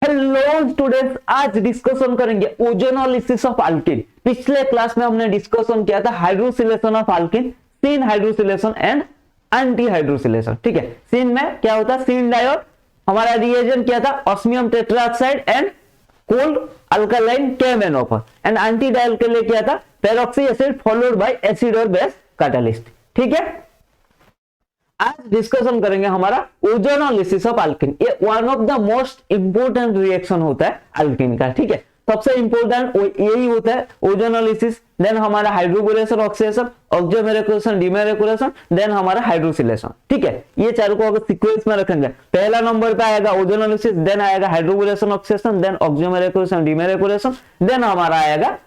Hello students, आज discussion करेंगे ozonolysis of alkyne. पिछले क्लास में हमने डिस्कशन किया था hydroxylation of alkyne, syn hydroxylation and anti hydroxylation. ठीक है, सीन में क्या होता है, सीन डायोड हमारा रिएजेंट क्या था, osmium tetroxide and cold alkaline KMnO4 and anti dial के लिए क्या था, peroxy acid followed by acid और बेस कैटालिस्ट। ठीक है, आज डिस्कशन करेंगे हमारा ओजोनोलिसिस ऑफ अल्किन। ये one of the most important reaction होता है अल्किन का। ठीक है, सबसे इंपोर्टेंट यही होता है ओजोनोलिसिस, देन हमारा हाइड्रोबोरेशन, ऑक्सीडेशन, ऑक्सीमेरेकुलेशन, डीमेरेकुलेशन, देन हमारा हाइड्रोसिलेशन। ठीक है, ये चारों को अगर सीक्वेंस में रखेंगे, पहला नंबर पे आएगा ओजोनोलिसिस, देन आएगा हाइड्रोबोरेशन, ऑक्सीडेशन, देन ऑक्सीमेरेकुलेशन, डीमेरेकुलेशन, देन हमारा आएगा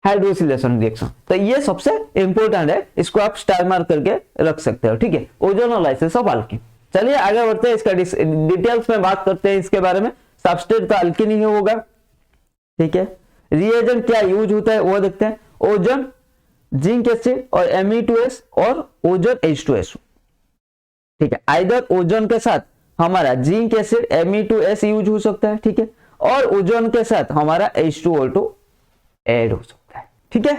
हाइड्रोसिलेशन रिएक्शन। तो ये सबसे इंपोर्टेंट है, इसको आप स्टार मार्क करके रख सकते हो। ठीक है, ओजोनोलाइसिस ऑफ अल्किन। चलिए आगे बढ़ते हैं, इसका डिटेल्स में बात करते हैं इसके बारे में। सबस्ट्रेट तो अल्किन ही होगा। ठीक है, रिएजेंट क्या यूज होता है वो देखते हैं। ओजोन, जिंक एसिड और Me2S और ओजोन H2SO। ठीक है, आइदर ओजोन के साथ हमारा जिंक एसिड Me2S यूज हो सकता है। ठीक है, और ओजोन के साथ हमारा H2O2 ऐड हो सकता है। ठीक है,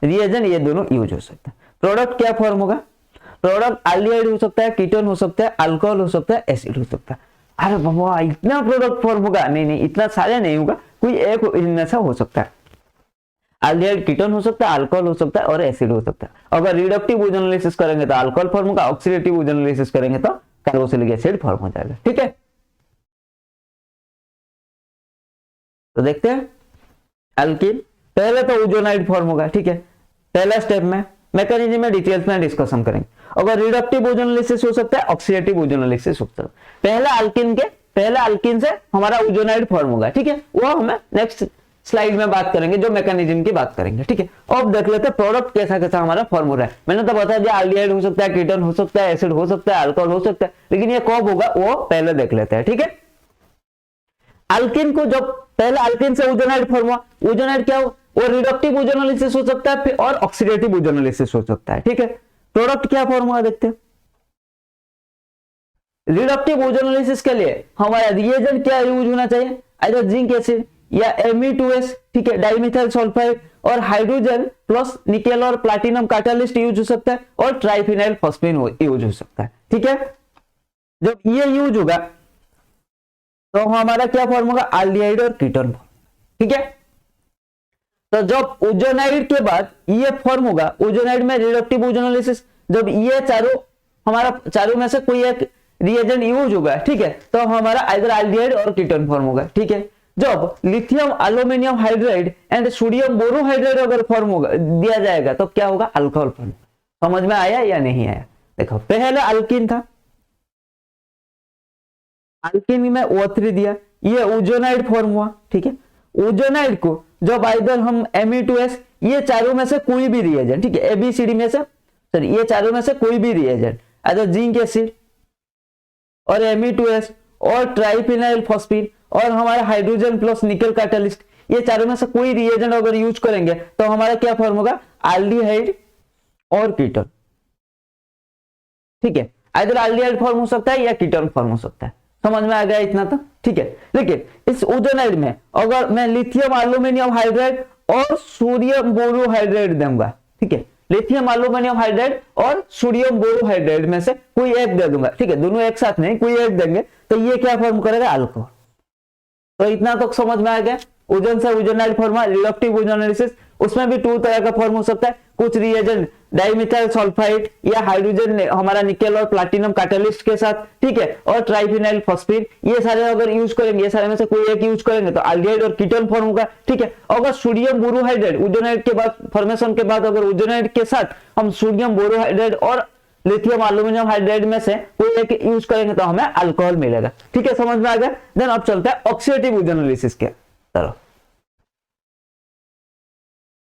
रिएजेंट ये दोनों यूज हो सकता है। प्रोडक्ट क्या फॉर्म होगा, प्रोडक्ट एल्डिहाइड हो सकता है, कीटोन हो सकता है, अल्कोहल हो सकता है, एसिड हो सकता है। अरे बाबा, इतना प्रोडक्ट फॉर्म होगा? नहीं नहीं, इतना सारे नहीं होगा, कोई एक इनमें से हो सकता है। एल्डिहाइड कीटोन हो सकता है, अल्कोहल हो सकता है और एसिड हो सकता है। अगर रिडक्टिव ओजोनोलिसिस करेंगे तो अल्कोहल फॉर्म होगा, ऑक्सीडेटिव ओजोनोलिसिस करेंगे तो कार्बोक्सिलिक एसिड फॉर्म हो जाएगा। ठीक है, तो देखते हैं अल्किन। पहले तो ओजोनाइड फॉर्म होगा। ठीक है, पहला स्टेप में मैकेनिज्म में डिटेल्स में डिस्कशन करेंगे। अगर रिडक्टिव ओजोनोलिसिस हो सकता है, ऑक्सीडेटिव ओजोनोलिसिस हो सकता है। पहला अल्किन से हमारा ओजोनाइड फॉर्म होगा। ठीक है, वो हमें नेक्स्ट स्लाइड में बात करेंगे, जो मैकेनिज्म की बात करेंगे। ठीक है, अब देख लेते हैं प्रोडक्ट कैसा कैसा हमारा फॉर्म हो रहा है। मैंने तो बता दिया, एल्डिहाइड हो सकता है, कीटोन हो सकता है, एसिड हो सकता है, अल्कोहल हो सकता है, लेकिन ये कब होगा वो पहले देख लेते हैं। ठीक है, अल्किन को जब पहले अल्किन से ओजोनाइड फॉर्म हुआ, ओजोनाइड क्या हो, वो रिडक्टिव ओजोनोलिसिस हो सकता है और ऑक्सीडेटिव ओजोनोलिसिस हो सकता है। ठीक है, प्रोडक्ट क्या फॉर्म हुआ देखते हैं। रिडक्टिव ओजोनोलिसिस के लिए हमारा रिएजेंट क्या यूज होना चाहिए, आइदर जिंक एसिड या Me2S। ठीक है, डाइमिथाइल सल्फाइड और हाइड्रोजन प्लस निकेल और प्लैटिनम कैटालिस्ट यूज हो सकता है, और ट्राइफिनाइल फॉस्फेन यूज हो सकता है। ठीक है, जब ये यूज होगा तो हमारा क्या फॉर्म होगा, एल्डिहाइड और कीटोन फॉर्म। ठीक है, तो जब ओजोनाइड के बाद ये फॉर्म होगा, ओजोनाइड में रिडक्टिव ओजोनोलिसिस, जब ये चारों में से कोई एक रिएजेंट यूज होगा, ठीक है, तो हमारा आइदर एल्डिहाइड और कीटोन फॉर्म होगा। ठीक है, जब lithium aluminium hydride and sodium borohydride अगर फॉर्म होगा दिया जाएगा तो क्या होगा, अल्कोहल फॉर्म। समझ में आया या नहीं आया? देखो, पहले अल्किन था, अल्किन में O3 दिया, ये ओजोनाइड फॉर्म हुआ। ठीक है, ओजोनाइड को जब आइदर हम Me2S, ये चारों में से कोई भी रिएजेंट, ठीक है, ABCD में से, सॉरी, ये चारों में से कोई भी रिएजेंट, आइदर जिंक एसिड और Me2S और ट्राइफिनाइल फॉस्फीन और हमारा हाइड्रोजन प्लस निकल कैटालिस्ट, ये चारों में से कोई रिएजेंट अगर यूज करेंगे तो हमारा क्या फॉर्म होगा, एल्डिहाइड और कीटोन। ठीक है, आइदर एल्डिहाइड फॉर्म हो सकता है या कीटोन फॉर्म हो सकता है। समझ में आ गया इतना तो? ठीक है, लेकिन इस ओजोनाइड में अगर मैं लिथियम एल्यूमिनियम हाइड्राइड और सोडियम बोरोहाइड्राइड दूंगा, ठीक है, लिथियम एल्यूमिनियम हाइड्राइड और सोडियम बोरोहाइड्राइड में से कोई एक दे दूंगा, ठीक है, दोनों एक साथ नहीं, कोई एक देंगे, तो ये क्या फॉर्म करेगा, अल्कोहल। तो इतना तो समझ में आ गया। ओजोन से ओजोनाइड फॉर्म, रिडक्टिव ओजोनोलिसिस, उसमें भी 2 तरह का फॉर्म हो सकता है। कुछ रिएजेंट डाइमिथाइल सल्फाइड या हाइड्रोजन हमारा निकेल और प्लैटिनम कैटालिस्ट के साथ, ठीक है, और ट्राइफिनाइल फॉस्फीन, ये सारे अगर यूज करेंगे, ये सारे में से कोई एक यूज करेंगे तो एल्डिहाइड और कीटोन फॉर्म होगा। ठीक है, अगर सोडियम बोरोहाइड्राइड ओजोनाइड के बाद फॉर्मेशन के बाद अगर ओजोनाइड के साथ हम सोडियम बोरोहाइड्राइड और लिथियम एल्यूमिनियम हाइड्राइड में से कोई एक यूज करेंगे तो हमें अल्कोहल मिलेगा। ठीक है, समझ में आ गया। देन अब चलता है ऑक्सीडेटिव ओजोनोलिसिस के तरफ।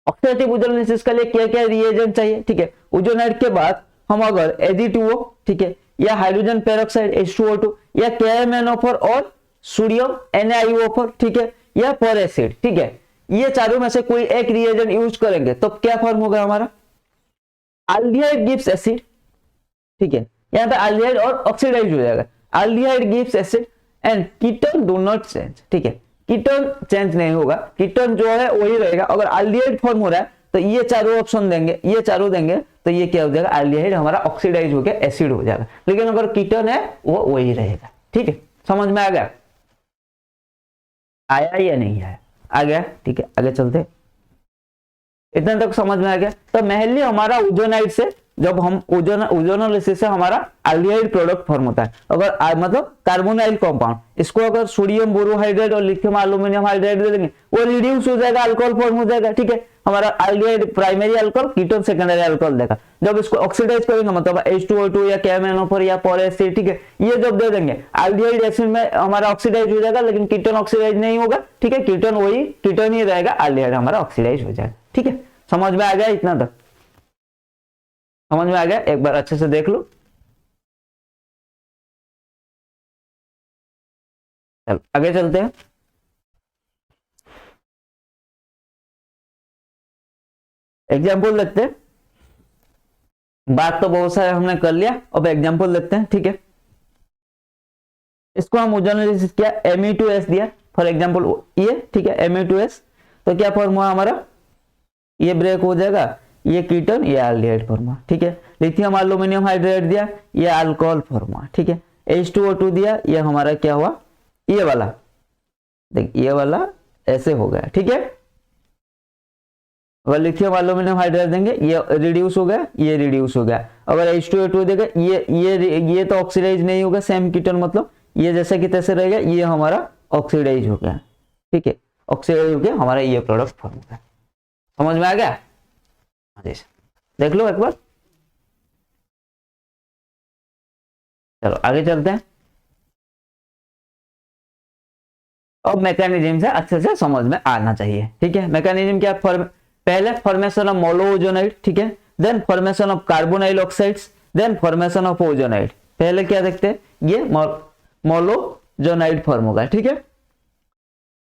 ऑक्सीडेटिव ओजोनोलिसिस के लिए क्या क्या रिएजेंट चाहिए, ठीक है, ओजोनाइड के बाद हम अगर Ag2O, ठीक है, या हाइड्रोजन पेरोक्साइड H2O2 या KMnO4 और सोडियम NaIO4, ठीक है, या पर एसिड, ठीक है, ये चारों में से कोई एक रिएजेंट यूज करेंगे तो क्या फॉर्म होगा हमारा, एल्डिहाइड गिव्स एसिड। ठीक है, यहाँ पे एल्डिहाइड और ऑक्सीडाइज हो जाएगा, aldehyde gives acid and ketone do not change, ठीक है, कीटोन चेंज नहीं होगा, कीटोन जो है वही रहेगा। अगर एल्डिहाइड फॉर्म हो रहा है तो ये चारों ऑप्शन देंगे, ये चारों देंगे तो ये क्या हो जाएगा, एल्डिहाइड हमारा ऑक्सीडाइज होकर एसिड हो जाएगा। लेकिन अगर कीटोन है वो वही रहेगा, ठीक है, समझ में आ गया, आया या नहीं आया, आ गया, ठीक है, आगे चलते। इतने तक समझ में आ गया। तो मेनली हमारा ओजोनाइड से जब हम ओजोनोलिसिस से हमारा एल्डिहाइड प्रोडक्ट फॉर्म होता है। अगर मतलब कार्बोनाइल कंपाउंड, इसको अगर सोडियम बोरोहाइड्रेट और लिथियम एल्यूमिनियम हाइड्राइड दे देंगे वो रिड्यूस हो जाएगा, अल्कोहल फॉर्म हो जाएगा, ठीक है, हमारा aldehyde primary alcohol, ketone secondary alcohol देगा। जब इसको ऑक्सीडाइज करेंगे मतलब H2O2 या KMnO4 या पोरेसिड, ठीक है, ये जब दे देंगे एल्डिहाइड एसिड में हमारा ऑक्सीडाइज हो जाएगा, लेकिन कीटोन ऑक्सीडाइज नहीं होगा, ठीक है, कीटोन वही कीटोन ही रहेगा, एल्डिहाइड हमारा ऑक्सीडाइज हो जाएगा, ठीक है, समझ में आ गया, इतना तक समझ में आ गया, एक बार अच्छे से देख लो। चलो आगे चलते हैं। एग्जाम्पल देखते हैं, बात तो बहुत सारे हमने कर लिया, अब एग्जाम्पल देखते हैं, ठीक है। इसको हम ओजोनोलिसिस किया, Me2S दिया फॉर एग्जाम्पल ये, ठीक है, Me2S, तो क्या फॉर्म हुआ हमारा, ये ब्रेक हो जाएगा, ये कीटोन, ये एल्डिहाइड फॉर्म हुआ, ठीक है। लिथियम एल्यूमिनियम हाइड्राइड दिया, ये अल्कोहल फॉर्म हुआ, ठीक है। H2O2 दिया, ये हमारा क्या हुआ, ये वाला, देख ये वाला ऐसे हो गया, ठीक है। अगर लिथियम एल्यूमिनियम हाइड्राइड देंगे ये रिड्यूस हो गया, ये रिड्यूस हो गया। अगर H2O2 देगा ये तो ऑक्सीडाइज नहीं होगा, सेम कीटोन मतलब ये जैसे कि तैसे रहेगा, ये हमारा ऑक्सीडाइज हो गया, ठीक है, ऑक्सीडाइज हो गया, हमारा ये प्रोडक्ट फॉर्म हो गया, समझ में आ गया, देख लो एक बार। चलो आगे चलते हैं। अब मैकेनिज्म से अच्छे से समझ में आना चाहिए, ठीक है। मैकेनिज्म क्या, पहले फॉर्मेशन ऑफ मोनोओजोनाइड, ठीक है, then formation of carbonyl oxides, then formation of ozonide. पहले क्या देखते हैं, ये मोनोओजोनाइड फॉर्म होगा, ठीक है।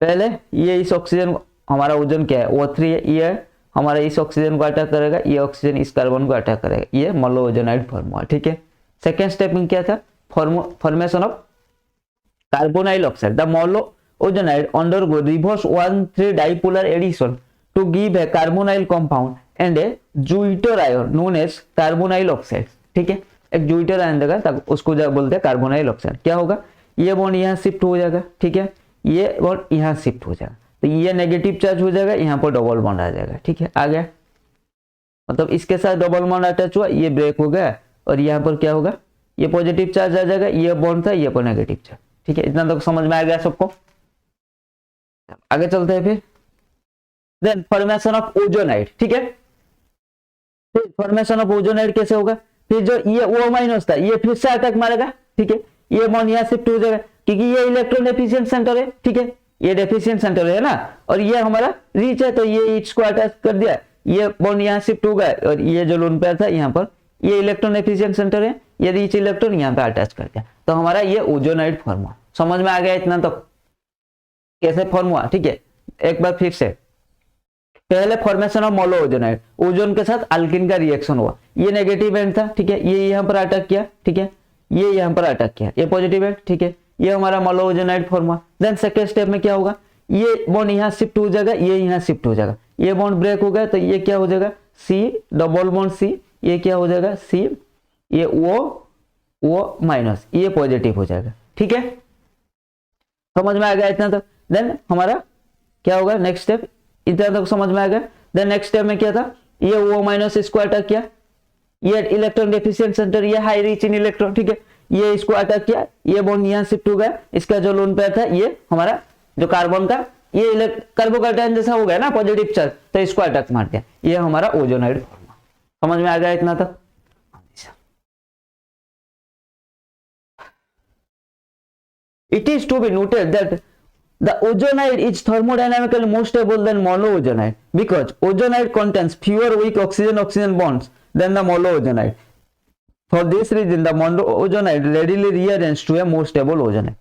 पहले ये इस ऑक्सीजन, हमारा ओजोन क्या है O3 है, ये हमारा इस ऑक्सीजन को अटैक करेगा, ये ऑक्सीजन इस कार्बन को अटैक करेगा, ये मोनोओजोनाइड फॉर्म हुआ, ठीक है। सेकेंड स्टेप में क्या था, formation of carbonyl oxide. The monoozonide undergo reverse 1,3 dipolar addition to give a carbonyl compound and a zwitter ion known as carbonyl oxide, ठीक है, एक ज्यूइटर आयन देगा तब उसको बोलते हैं कार्बोनाइल ऑक्साइड। क्या होगा, ये बॉन्ड यहाँ शिफ्ट हो जाएगा, ठीक है, ये बॉन्ड यहाँ शिफ्ट हो जाएगा, तो ये नेगेटिव चार्ज हो जाएगा, यहाँ पर डबल बॉन्ड आ जाएगा, ठीक है, आ गया, मतलब इसके साथ डबल बॉन्ड अटैच हुआ, ये ब्रेक हो गया, और यहाँ पर क्या होगा, ये पॉजिटिव चार्ज आ जाएगा, ये बॉन्ड था, ये पर नेगेटिव चार्ज, ठीक है, इतना तो समझ में आ गया सबको। आगे चलते हैं फिर, देन फॉर्मेशन ऑफ ओजोनाइड, ठीक है, फिर फॉर्मेशन ऑफ ओजोनाइड कैसे होगा, फिर जो ये O- था ये फिर से अटैक मारेगा, ठीक है, ये बॉन्ड यहाँ शिफ्ट हो जाएगा, क्योंकि ये इलेक्ट्रॉन डेफिशिएंट सेंटर है, ठीक है, ये डेफिशिएंट सेंटर है ना, और ये हमारा रीच है, तो ये इसको अटैच कर दिया, ये बॉन्ड यहाँ शिफ्ट हो गया, और ये जो लोन पेयर था यहाँ पर, ये इलेक्ट्रॉन डेफिशिएंट सेंटर है, ये रीच इलेक्ट्रॉन यहाँ पे अटैच कर दिया, तो हमारा ये ओजोनाइड फॉर्म हुआ, समझ में आ गया इतना तो कैसे फॉर्म हुआ, ठीक है। एक बार फिर से, पहले फॉर्मेशन ऑफ मोनोओजोनाइड, ओजोन के साथ अल्किन का रिएक्शन हुआ, ये नेगेटिव एंड था, ठीक है, ये यहाँ पर अटैक किया, ठीक है, ये यहाँ पर अटैक किया, ये पॉजिटिव एंड, ठीक है, ये हमारा मोनोओजोनाइड फॉर्म हुआ। देन सेकेंड स्टेप में क्या होगा, ये बॉन्ड यहाँ शिफ्ट हो जाएगा, ये यहाँ शिफ्ट हो जाएगा, ये बॉन्ड ब्रेक हो गया, तो ये क्या हो जाएगा, C डबल बॉन्ड C, ये क्या हो जाएगा C, ये O- ये पॉजिटिव हो जाएगा, ठीक है, समझ में आ गया इतना तक। देन हमारा क्या होगा नेक्स्ट स्टेप, इतना तक समझ में आ गया। देन नेक्स्ट स्टेप में क्या था, ये O- इसको अटैक किया, ये इलेक्ट्रॉन डेफिशिएंट सेंटर, ये हाई रीच इन इलेक्ट्रॉन, ठीक है, ये इसको अटैक किया, ये बॉन्ड यहाँ शिफ्ट हो गया, इसका जो लोन पेयर था ये हमारा जो कार्बन का, ये कार्बोकैटायन जैसा हो गया ना पॉजिटिव चार्ज, तो इसको अटैक मार दिया, ये हमारा ओजोनाइड फॉर्म। समझ में आ गया इतना तक। It is to be noted that the ozonide is thermodynamically more stable than monoozonide because ozonide contains fewer weak oxygen-oxygen bonds than the monoozonide. For this reason, the monoozonide readily rearranges to a more stable ozonide.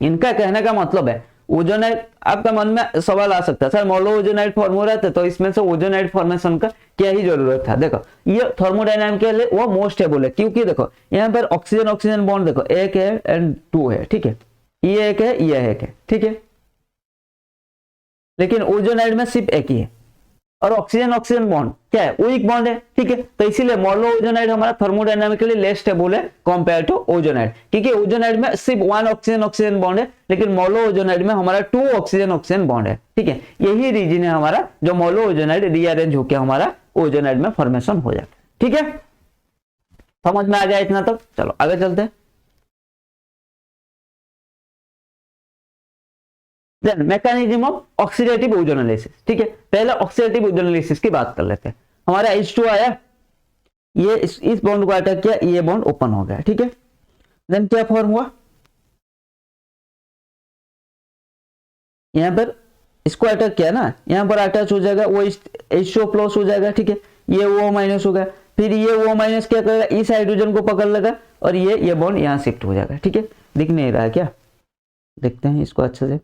इनका कहने का मतलब है ozonide, आपका मन में सवाल आ सकता है सर मोनोओजोनाइड फॉर्म हो रहा था तो इसमें से ओजोनाइड फॉर्मेशन का क्या ही जरूरत था। देखो ये थर्मोडायनामिकली वो मोस्ट स्टेबल है, क्योंकि देखो यहाँ पर ऑक्सीजन ऑक्सीजन बॉन्ड देखो एक है एंड 2 है, ठीक है, ये एक है, ये एक है, ठीक है। लेकिन ओजोनाइड में सिर्फ एक ही है। और ऑक्सीजन ऑक्सीजन बॉन्ड क्या है, वीक बॉन्ड है, ठीक है। तो इसीलिए मोनो ओजोनाइड हमारा थर्मोडायनामिकली लेस स्टेबल है कंपेयर टू ओजोनाइड, क्योंकि ओजोनाइड में सिर्फ 1 ऑक्सीजन ऑक्सीजन बॉन्ड है, लेकिन मोनो ओजोनाइड में हमारा 2 ऑक्सीजन ऑक्सीजन बॉन्ड है, ठीक है। यही रीजन है हमारा जो मोनो ओजोनाइड रीअरेंज होकर हमारा ओजोनाइड में फॉर्मेशन हो जाता है, ठीक है। समझ में आ गया इतना तक? चलो आगे चलते हैं। देन मैकेनिज्म ऑफ ऑक्सीडेटिव ओजोनालिसिस, ठीक है। पहले ऑक्सीडेटिव ओजोनालिसिस की बात कर लेते हैं। हमारा H2 आया, ये इस बॉन्ड को अटैक किया, ये बॉन्ड ओपन हो गया, ठीक है। देन क्या फॉर्म हुआ, यहां पर इसको अटैक किया ना, यहां पर अटैच हो जाएगा, वो H2 प्लस हो जाएगा, ठीक है। ये O माइनस हो गया, फिर ये O माइनस क्या करेगा, इस हाइड्रोजन को पकड़ लेगा और ये बॉन्ड यहां शिफ्ट हो जाएगा, ठीक है। दिख नहीं रहा है क्या, देखते हैं इसको अच्छे से,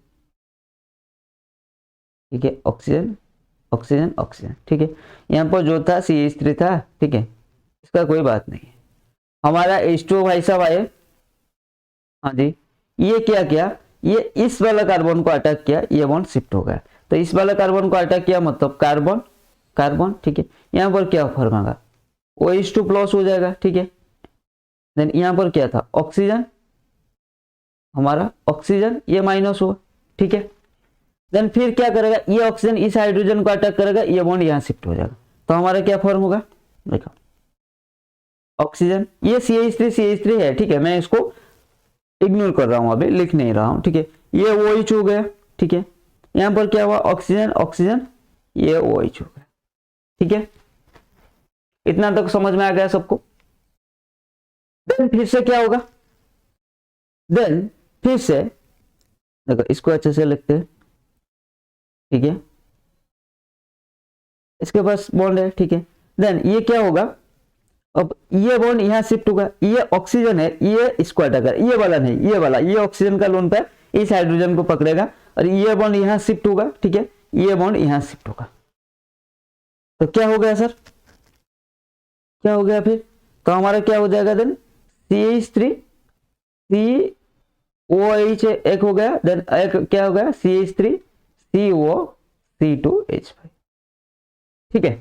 ठीक है। ऑक्सीजन ऑक्सीजन ऑक्सीजन, ठीक है। यहाँ पर जो था CH3 था, ठीक है, इसका कोई बात नहीं है। हमारा H2 भाई साहब आए, हाँ जी, ये क्या किया, ये इस वाला कार्बन को अटैक किया, ये बॉन्ड शिफ्ट हो गया। तो इस वाला कार्बन को अटैक किया मतलब कार्बन कार्बन, ठीक है। यहाँ पर क्या फॉर्म होगा, OH2 प्लस हो जाएगा, ठीक है। देन यहाँ पर क्या था, ऑक्सीजन, हमारा ऑक्सीजन, ये माइनस हुआ, ठीक है। देन फिर क्या करेगा, ये ऑक्सीजन इस हाइड्रोजन को अटैक करेगा, ये बॉन्ड यहां शिफ्ट हो जाएगा। तो हमारा क्या फॉर्म होगा, देखो ऑक्सीजन, ये CH3 है, ठीक है। मैं इसको इग्नोर कर रहा हूं, अभी लिख नहीं रहा हूं, ठीक है। ये OH हो गया, ठीक है। यहां पर क्या हुआ, ऑक्सीजन ऑक्सीजन, ये OH हो गया, ठीक है। इतना तक समझ में आ गया सबको। देन फिर से क्या होगा, देन फिर से देखो, इसको अच्छे से लिखते हैं, ठीक है। इसके पास बॉन्ड है, ठीक है। देन ये क्या होगा, अब ये बॉन्ड यहां शिफ्ट होगा, ये ऑक्सीजन है, ये इसको अटैक कर, ये वाला नहीं, ये वाला, ये ऑक्सीजन का लोन पे इस हाइड्रोजन को पकड़ेगा और ये बॉन्ड यहां शिफ्ट होगा, ठीक है। ये बॉन्ड यहां शिफ्ट होगा, तो क्या हो गया सर, क्या हो गया फिर, तो हमारा क्या हो जाएगा, देन CH3 COH एक हो गया, देन एक क्या हो गया, CH3 CO C2H5, ठीक है।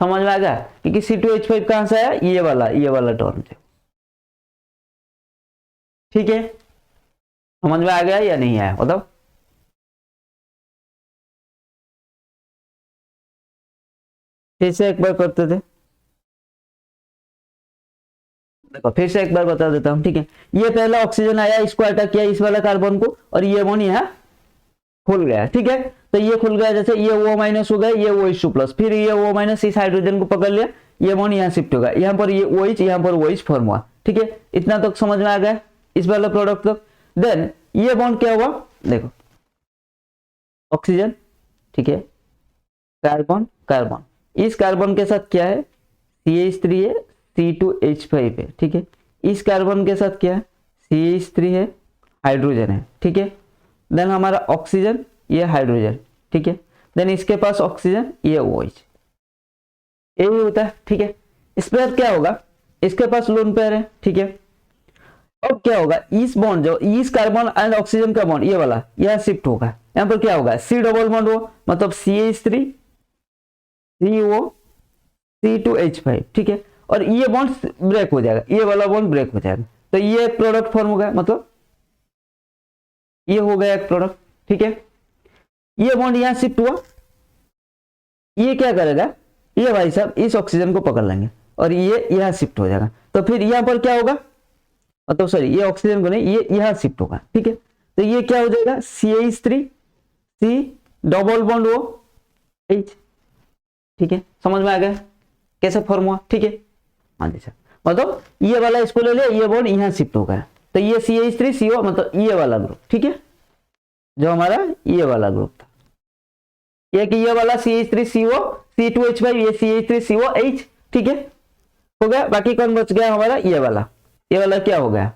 समझ में आ गया, क्योंकि C2H5 कहां से आया, ये वाला टर्म से, ठीक है। समझ में आ गया या नहीं आया बताओ। फिर से एक बार करते थे, देखो फिर से एक बार बता देता हूं, ठीक है। ये पहला ऑक्सीजन आया, इसको अटैक किया इस वाला कार्बन को, और ये बॉन्ड यहां खुल गया, ठीक है। तो ये खुल गया, जैसे ये O माइनस हो गया, ये OH2 प्लस, फिर ये O माइनस इस हाइड्रोजन को पकड़ लिया, ये बॉन्ड यहां शिफ्ट होगा, यहां पर ये OH, यहां पर OH फॉर्म हुआ, ठीक है। इतना तक समझ में आ गया इस वाला प्रोडक्ट तक। देन ये बॉन्ड क्या हुआ, देखो ऑक्सीजन, ठीक है, कार्बन कार्बन, इस कार्बन के साथ क्या है, CH3 है, C2H5 है, ठीक है। इस कार्बन के साथ क्या है, CH3 है, हाइड्रोजन है, ठीक है। देन हमारा ऑक्सीजन, ये हाइड्रोजन, ठीक है। देन इसके पास ऑक्सीजन, ये OH, यही होता है, ठीक है। इस पर क्या होगा, इसके पास लोन पेयर है, ठीक है। अब क्या होगा, इस बॉन्ड जो इस कार्बन एंड ऑक्सीजन का बॉन्ड ये वाला यह शिफ्ट होगा, यहां पर क्या होगा, C डबल बॉन्ड हो, मतलब CH3 CO C2H5, ठीक है। और ये बॉन्ड ब्रेक हो जाएगा, ये वाला बॉन्ड ब्रेक हो जाएगा, तो ये एक प्रोडक्ट फॉर्म हो गया, मतलब ये हो गया एक प्रोडक्ट, ठीक है। ये बॉन्ड यहां शिफ्ट हुआ, ये क्या करेगा, ये भाई साहब इस ऑक्सीजन को पकड़ लेंगे और ये यहां शिफ्ट हो जाएगा, तो फिर यहां पर क्या होगा, मतलब सॉरी ये ऑक्सीजन को नहीं, ये यहां शिफ्ट होगा, ठीक है। तो ये क्या हो जाएगा, CH3 C double bond OH, ठीक है। समझ में आ गया कैसे फॉर्म हुआ, ठीक है। हाँ जी सर, मतलब ये वाला इसको ले लिया, ये बॉन्ड यहां शिफ्ट हो गया, तो ये CH3 CO मतलब ये वाला ग्रुप, ठीक है, जो हमारा ये वाला ग्रुप था, ये कि ये वाला CH3 CO C2H5, ये CH3 COH, ठीक है, हो गया। बाकी कौन बच गया हमारा, ये वाला क्या हो गया,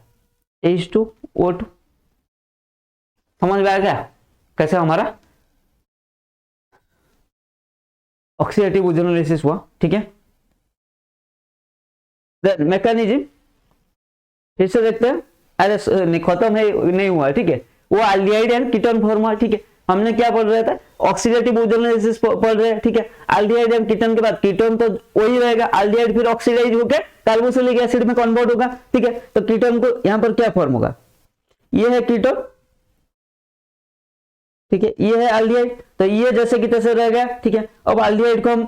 H2O2। समझ में आ गया कैसे हमारा ऑक्सीडेटिव ओजोनालिसिस हुआ, ठीक है। मैकेनिज्म फिर से देखते हैं, अरे खत्म है नहीं हुआ, ठीक है। वो एल्डिहाइड एंड कीटोन फॉर्म हुआ, ठीक है। हमने क्या पढ़ रहे थे, ऑक्सीडेटिव ओजोनोलाइसिस पढ़ रहे हैं, ठीक है। एल्डिहाइड एंड कीटोन के बाद कीटोन तो वही रहेगा, एल्डिहाइड फिर ऑक्सीडाइज होकर कार्बोक्सिलिक एसिड में कन्वर्ट होगा, ठीक है। तो कीटोन को यहाँ पर क्या फॉर्म होगा, ये है कीटोन, ठीक है, ये है एल्डिहाइड, तो ये जैसे कि तैसे रह गया, ठीक है। अब एल्डिहाइड को हम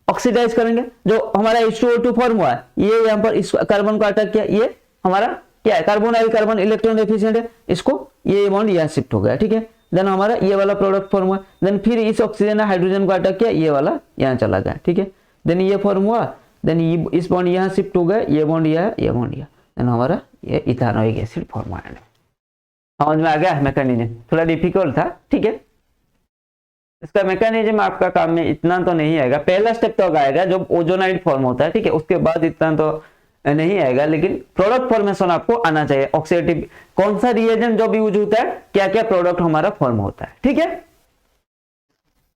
ऑक्सीडाइज करेंगे, जो हमारा H2O2 फॉर्म हुआ है, ये यहाँ पर इस कार्बन को अटैक किया, ये हमारा क्या है, कार्बोनाइल कार्बन इलेक्ट्रॉन डेफिशिएंट है, इसको ये बॉन्ड यहाँ शिफ्ट हो गया, ठीक है। देन हमारा ये वाला प्रोडक्ट फॉर्म हुआ, देन फिर इस ऑक्सीजन ने हाइड्रोजन को अटैक किया, ये वाला यहाँ चला गया, ठीक है। देन ये फॉर्म हुआ, देन ये इस बॉन्ड यहाँ शिफ्ट हो गया, ये बॉन्ड ये बॉन्ड यहाँ, देन हमारा ये इथानोइक एसिड फॉर्म हुआ। समझ में आ गया मैकेनिज्म, थोड़ा डिफिकल्ट था, ठीक है। इसका मैकेनिज्म आपका काम में इतना तो नहीं आएगा, पहला स्टेप तो आएगा जब ओजोनाइड फॉर्म होता है, ठीक है, उसके बाद इतना तो नहीं आएगा, लेकिन प्रोडक्ट फॉर्मेशन आपको आना चाहिए। ऑक्सीडेटिव कौन सा रिएजेंट जब यूज होता है, क्या क्या प्रोडक्ट हमारा फॉर्म होता है, ठीक है।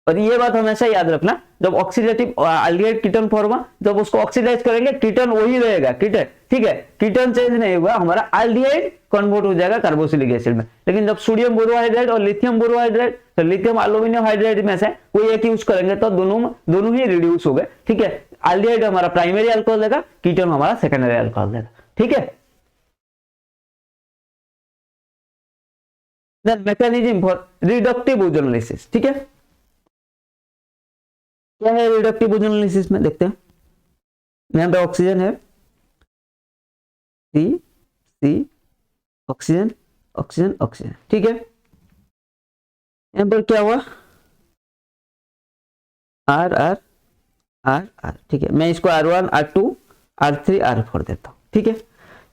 और ये बात हमेशा याद रखना, जब ऑक्सीडेटिव एल्डिहाइड कीटोन फॉर्म, जब उसको ऑक्सीडाइज करेंगे कीटोन वही रहेगा, कीटोन, ठीक है, कीटोन चेंज नहीं हुआ, हमारा एल्डिहाइड कन्वर्ट हो जाएगा कार्बोक्सिलिक एसिड में। लेकिन जब सोडियम बोरोहाइड्रेट और लिथियम बोरोहाइड्रेट, तो लिथियम एल्यूमिनियम हाइड्रेट में से कोई एक यूज करेंगे तो दोनों ही रिड्यूस हो गए, ठीक है। एल्डिहाइड हमारा प्राइमरी अल्कोहल देगा, कीटोन हमारा सेकेंडरी अल्कोहल देगा, ठीक है। Then mechanism for reductive ozonolysis, ठीक है। क्या है रिडक्टिव ओजोनोलाइसिस में, देखते हैं। यहाँ पे ऑक्सीजन है, सी सी, ऑक्सीजन ऑक्सीजन ऑक्सीजन, ठीक है। यहाँ पर क्या हुआ, आर आर आर आर, ठीक है। मैं इसको R1 R2 R3 R4 देता हूँ, ठीक है।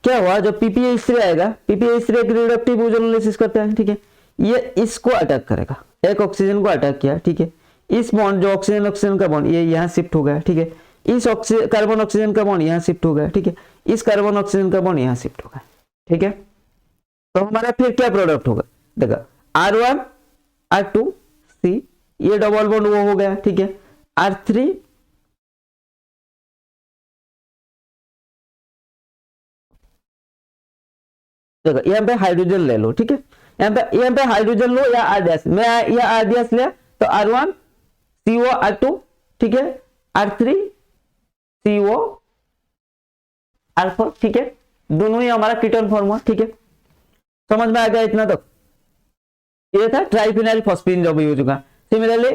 क्या हुआ, जब PPH3 आएगा, PPH3 एक रिडक्टिव ओजोनोलाइसिस करता है, ठीक है। ये इसको अटैक करेगा, एक ऑक्सीजन को अटैक किया, ठीक है। इस बॉन्ड जो ऑक्सीजन ऑक्सीजन का बॉन्ड ये यहाँ शिफ्ट हो गया, ठीक है। इस कार्बन ऑक्सीजन का बॉन्ड यहाँ शिफ्ट हो गया, ठीक है। इस कार्बन ऑक्सीजन का बॉन्ड यहाँ शिफ्ट हो गया, ठीक है। तो हमारा फिर क्या प्रोडक्ट होगा, देखो R1 R2 C, ये डबल बॉन्ड वो हो गया, ठीक है। R3 देखो यहाँ पे हाइड्रोजन ले लो, ठीक है। यहाँ पे हाइड्रोजन लो या R-, मैं या R- लिया तो R1 CO R2, ठीक है, R3 CO R4, ठीक है। दोनों ही हमारा कीटोन फॉर्म हुआ, ठीक है। समझ में आ गया इतना तक। ये था ट्राइफिनाइल फॉस्फीन जब यूज होगा। सिमिलरली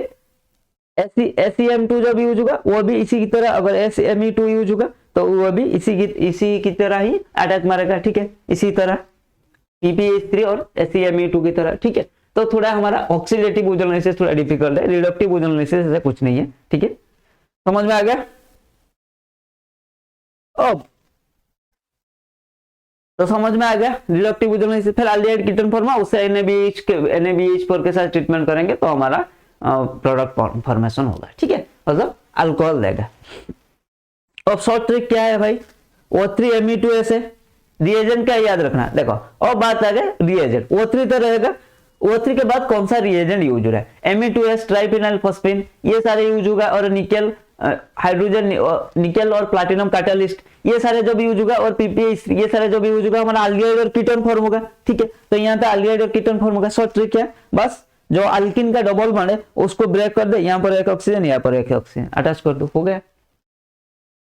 SeM2 जब यूज होगा वो भी इसी की तरह, अगर SeMe2 यूज होगा तो वो भी इसी की तरह ही अटैक मारेगा, ठीक है, इसी तरह PPH3 और SeMe2 की तरह, ठीक है। तो थोड़ा हमारा ऑक्सीडेटिव ओजोनोलाइसिस थोड़ा डिफिकल्ट है, रिडक्टिव ओजोनोलाइसिस ऐसा कुछ नहीं है, ठीक है। समझ में आ गया। अब तो समझ में आ गया रिडक्टिव ओजोनोलाइसिस। फिर एल्डिहाइड कीटोन फॉर्म, उससे NaBH4 के साथ ट्रीटमेंट करेंगे तो हमारा प्रोडक्ट फॉर्मेशन होगा, ठीक है, मतलब अल्कोहल देगा। अब शॉर्ट ट्रिक क्या है भाई, O3Me2S है, रिएजेंट क्या याद रखना, देखो अब बात आ गया रिएजेंट, O3 तो रहेगा, O3 के बाद कौन सा रिएजेंट यूज हो रहा है, Me2S ट्राइफिनाइल फॉस्फीन, ये सारे यूज होगा, और निकेल हाइड्रोजन निकेल और प्लैटिनम कैटालिस्ट, ये सारे जो भी यूज होगा, और PPH, ये सारे जो भी यूज होगा, हमारा एल्डिहाइड और कीटोन फॉर्म होगा, ठीक है। तो यहाँ पे एल्डिहाइड और कीटोन फॉर्म होगा। शॉर्ट ट्रिक है, बस जो अल्किन का डबल बॉन्ड है उसको ब्रेक कर दे, यहाँ पर एक ऑक्सीजन, यहाँ पर एक ऑक्सीजन अटैच कर दो, हो गया।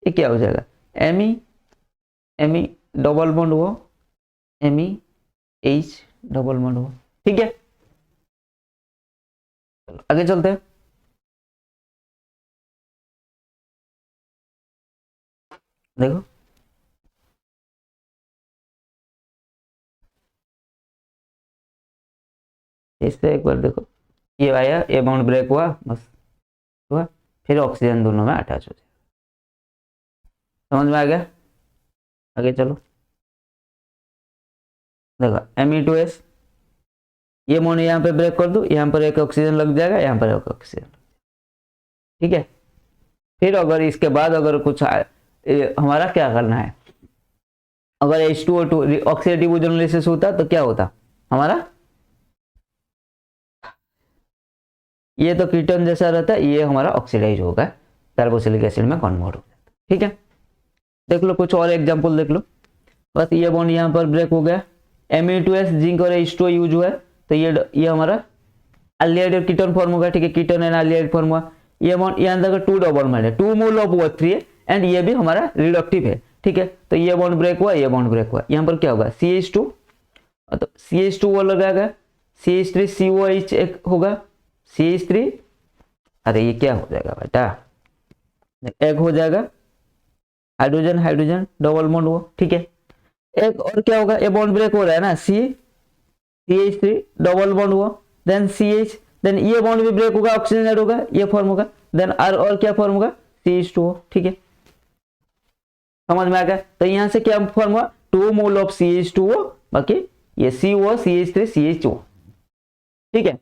ये क्या हो जाएगा, Me डबल बॉन्ड वो, MEH डबल बॉन्ड वो, ठीक है। आगे चलते हैं। देखो इससे एक बार देखो, ये आया, ये बॉन्ड ब्रेक हुआ, बस हुआ, फिर ऑक्सीजन दोनों में अटैच हो जाए। समझ में आ गया। आगे चलो, देखो Me2S, ये बॉन्ड यहाँ पे ब्रेक कर दो, यहाँ पर एक ऑक्सीजन लग जाएगा, यहाँ पर एक ऑक्सीजन, ठीक है। फिर अगर इसके बाद अगर कुछ हमारा क्या करना है, अगर H2O2 ऑक्सीडेटिव ओजोनोलाइसिस होता तो क्या होता हमारा, ये तो कीटोन जैसा रहता है, ये हमारा ऑक्सीडाइज होगा, कार्बोक्सिलिक एसिड में कन्वर्ट हो जाता है, ठीक है। देख लो कुछ और एग्जांपल देख लो, बस ये बॉन्ड यहाँ पर ब्रेक हो गया, Me2S जिंक और H2O यूज हुआ है तो ये हमारा एल्डिहाइड कीटोन फॉर्म होगा, ठीक है, कीटोन एंड एल्डिहाइड फॉर्म हुआ। ये बॉन्ड ये अंदर का 2 डबल बॉन्ड है, 2 मोल ऑफ OH3 है एंड ये भी हमारा रिडक्टिव है, ठीक है। तो ये बॉन्ड ब्रेक हुआ, ये बॉन्ड ब्रेक हुआ, यहाँ पर क्या होगा CH2, तो CH2 वो लगाएगा, CH3 COH एक होगा, CH3, अरे ये क्या हो जाएगा बेटा, एक हो जाएगा हाइड्रोजन हाइड्रोजन डबल बॉन्ड हुआ, ठीक है। एक और क्या होगा, ये बॉन्ड ब्रेक हो रहा है ना, CH3 डबल बॉन्ड हुआ, देन CH, देन ये बॉन्ड भी ब्रेक होगा, ऑक्सीजन ऐड होगा, ये फॉर्म होगा, देन और क्या फॉर्म होगा CH2O, ठीक है, समझ में आ गया। तो यहाँ से क्या फॉर्म हुआ 2 मोल ऑफ CH2O, बाकी ये CO CH3 CHO, ठीक है।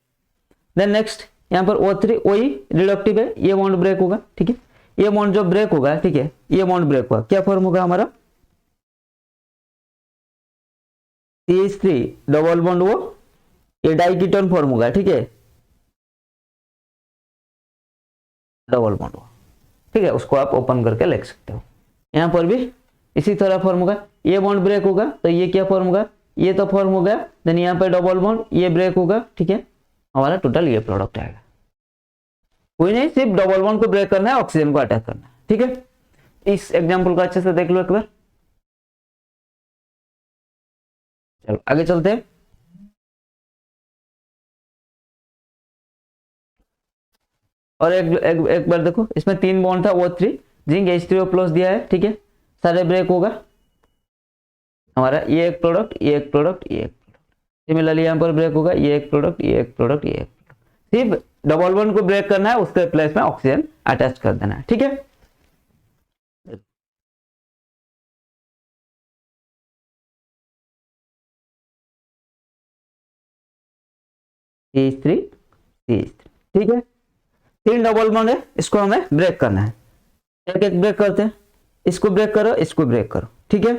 देन नेक्स्ट यहाँ पर O3 वही रिडक्टिव है, ये बॉन्ड ब्रेक होगा, ठीक है, ये बॉन्ड जो ब्रेक होगा, ठीक है, ये बॉन्ड ब्रेक हुआ, क्या फॉर्म होगा हमारा CH3 डबल बॉन्ड वो ये डाइकीटोन फॉर्म होगा, ठीक है, डबल बॉन्ड हुआ, ठीक है, उसको आप ओपन करके लिख सकते हो। यहाँ पर भी इसी तरह फॉर्म होगा, ये बॉन्ड ब्रेक होगा तो ये क्या फॉर्म होगा, ये तो फॉर्म हो गया, देन यहाँ पे डबल बॉन्ड ये ब्रेक होगा, ठीक है, हमारा टोटल ये प्रोडक्ट आएगा। कोई नहीं, सिर्फ डबल बॉन्ड को ब्रेक करना है, ऑक्सीजन को अटैक करना है, ठीक है। इस एग्जाम्पल को अच्छे से देख लो एक बार। चलो आगे चलते हैं। और एक बार देखो, इसमें 3 बॉन्ड था, O3 जिंक H3O+ दिया है, ठीक है, सारे ब्रेक होगा हमारा, ये एक प्रोडक्ट, ये एक प्रोडक्ट, ये एक प्रोडक्ट, सिमिलरली यहाँ पर ब्रेक होगा, ये एक प्रोडक्ट, ये एक प्रोडक्ट, ये एक प्रोडक्ट, सिर्फ डबल बॉन्ड को ब्रेक करना है, उसके प्लेस में ऑक्सीजन अटैच कर देना है, ठीक है। CH3 ठीक है, 3 डबल बॉन्ड है, इसको हमें ब्रेक करना है, एक एक ब्रेक करते हैं, इसको ब्रेक करो, इसको ब्रेक करो, ठीक है,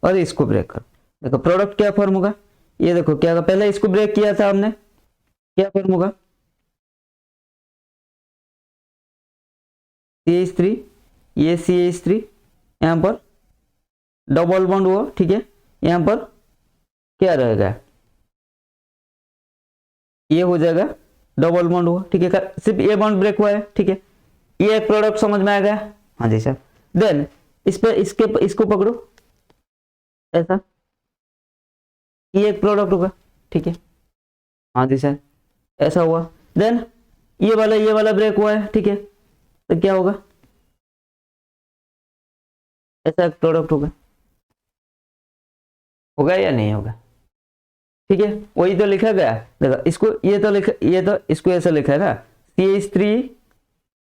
और इसको ब्रेक करो। देखो प्रोडक्ट क्या फॉर्म होगा, ये देखो क्या, पहले इसको ब्रेक किया था हमने, क्या फॉर्म होगा CH3, ये CH3, यहाँ पर डबल बॉन्ड हुआ, ठीक है, यहाँ पर क्या रहेगा, ये हो जाएगा डबल बॉन्ड हुआ, ठीक है, सिर्फ ये बॉन्ड ब्रेक हुआ है, ठीक है, ये एक प्रोडक्ट समझ में आ गया, हाँ जी सर। देन इस पे इसको पकड़ो ऐसा, ये एक प्रोडक्ट होगा, ठीक है, हाँ जी सर, ऐसा हुआ। देन ये वाला ब्रेक हुआ है, ठीक है, तो क्या होगा, ऐसा एक प्रोडक्ट होगा, होगा या नहीं होगा, ठीक है, वही तो लिखा गया, देखो इसको ये तो इसको ऐसा लिखा है ना, CH3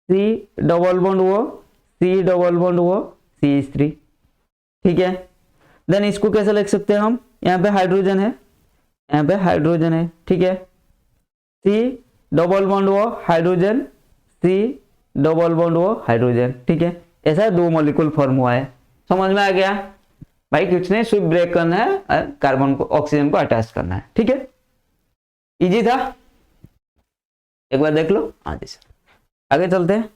C डबल बॉन्ड वो C डबल बॉन्ड वो CH3, ठीक है। देन इसको कैसे लिख सकते हैं हम, यहाँ पे हाइड्रोजन है, यहाँ पे हाइड्रोजन है, ठीक है, C डबल बॉन्ड वो हाइड्रोजन, C डबल बॉन्ड वो हाइड्रोजन, ठीक है, ऐसा 2 मॉलिक्यूल फॉर्म हुआ है, समझ में आ गया भाई। कुछ नहीं, सिर्फ ब्रेक करना है, कार्बन को ऑक्सीजन को अटैच करना है, ठीक है, इजी था, एक बार देख लो, हाँ जी सर। आगे चलते हैं,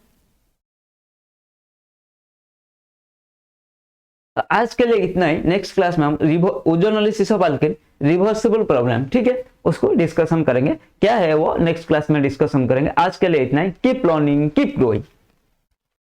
तो आज के लिए इतना ही। नेक्स्ट क्लास में हम ozonolysis of alkane reversible problem, ठीक है, उसको डिस्कशन करेंगे, क्या है वो नेक्स्ट क्लास में डिस्कशन करेंगे। आज के लिए इतना ही, कीप लर्निंग कीप ग्रोइंग।